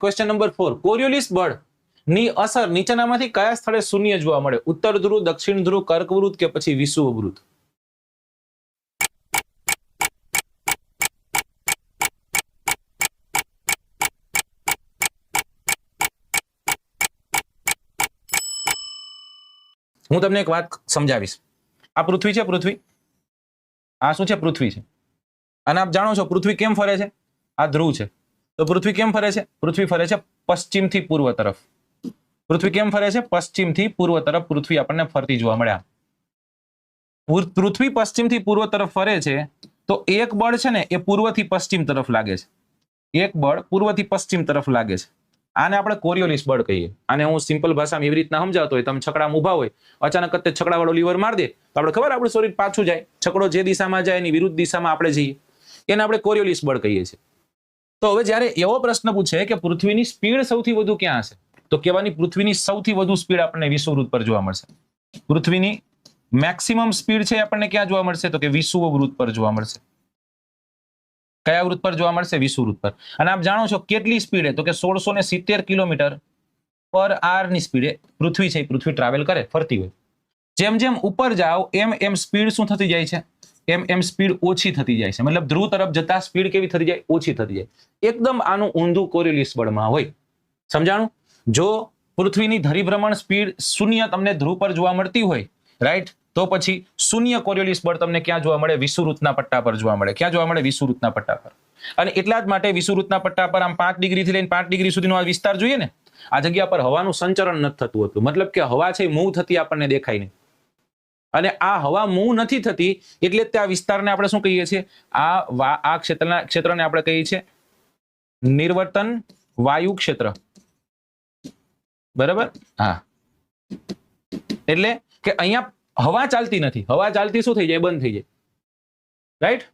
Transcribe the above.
Question number 4 કોરિયોલિસ બળ ની અસર નીચેનામાંથી કયા સ્થળે શૂન્ય જોવા મળે? ઉત્તર ધ્રુવ, દક્ષિણ ધ્રુવ, કર્કવૃત કે પછી વિષુવવૃત? હું તમને એક વાત સમજાવીશ. આ પૃથ્વી છે, પૃથ્વી. આ શું છે? પૃથ્વી છે. અને આપ જાણો છો પૃથ્વી કેમ ફરે છે? આ ધ્રુવ છે. તો પૃથ્વી કેમ ફરે છે? પૃથ્વી ફરે છે પશ્ચિમથી પૂર્વ તરફ. પૃથ્વી કેમ ફરે છે? પશ્ચિમથી પૂર્વ તરફ પૃથ્વી આપણને ફરતી જોવા મળે. પૃથ્વી પશ્ચિમથી પૂર્વ તરફ ફરે છે તો એક બળ છે ને એ પૂર્વથી પશ્ચિમ તરફ લાગે છે. એક બળ પૂર્વથી પશ્ચિમ તરફ લાગે છે. આને આપણે કોરિયોલિસ બળ કહીએ. આને હું સિમ્પલ ભાષામાં એવી રીતના સમજાવતો હોય, તમે છકડામાં ઊભા હોય, અચાનક જ છકડાવાળો લીવર માર દે તો આપણે ખબર આપણું શરીર પાછું જાય, છકડો જે દિશામાં જાય એની વિરુદ્ધ દિશામાં આપણે જઈએ, એને આપણે કોરિયોલિસ બળ કહીએ છીએ. તો હવે જ્યારે એવો પ્રશ્ન પૂછે કે પૃથ્વીની સ્પીડ સૌથી વધુ ક્યાં હશે, તો કહેવાની પૃથ્વીની સૌથી વધુ સ્પીડ આપણને વિષુવવૃત્ત પર જોવા મળશે. પૃથ્વીની મેક્સિમમ સ્પીડ છે આપણને ક્યાં જોવા મળશે? તો કે વિષુવવૃત્ત પર જોવા મળશે. કયા વૃત્ત પર જોવા મળશે? વિષુવવૃત્ત પર. અને આપ જાણો છો કેટલી સ્પીડે? તો કે 1670 કિલોમીટર પર આર ની સ્પીડે પૃથ્વી છે, પૃથ્વી ટ્રાવેલ કરે, ફરતી હોય. જેમ જેમ ઉપર જાઓ એમ એમ સ્પીડ શું થતી જાય છે? એમ એમ સ્પીડ ઓછી થતી જાય છે. મતલબ ધ્રુવ તરફ જતા સ્પીડ કેવી થતી જાય? ઓછી થતી જાય. એકદમ આનું ઊંધું કોરિયોલિસ બળમાં હોય. સમજાણું? જો પૃથ્વીની ધરીભ્રમણ સ્પીડ શૂન્ય તમને ધ્રુવ પર જોવા મળતી હોય, રાઈટ, તો પછી શૂન્ય કોરિયોલિસ બળ તમને ક્યાં જોવા મળે? વિષુવવૃત્તના પટ્ટા પર જોવા મળે. ક્યાં જોવા મળે? વિષુવવૃત્તના પટ્ટા પર. અને એટલા જ માટે વિષુવવૃત્તના પટ્ટા પર આમ 5 ડિગ્રીથી લઈને 5 ડિગ્રી સુધીનો આ વિસ્તાર જોઈએ ને, આ જગ્યા પર હવાનું સંચરણ નથી થતું હતું. મતલબ કે હવા છે મૂવ થતી આપણને દેખાય નહીં. અને આ હવા મૂવ નથી થતી એટલે તે આ વિસ્તારને આપણે શું કહીએ છીએ? આ ક્ષેત્રને આપણે કહીએ છીએ નિર્વર્તન વાયુ ક્ષેત્ર. બરાબર? હા. એટલે કે અહીંયા હવા ચાલતી નથી. હવા ચાલતી શું થઈ જાય? બંધ થઈ જાય. રાઈટ?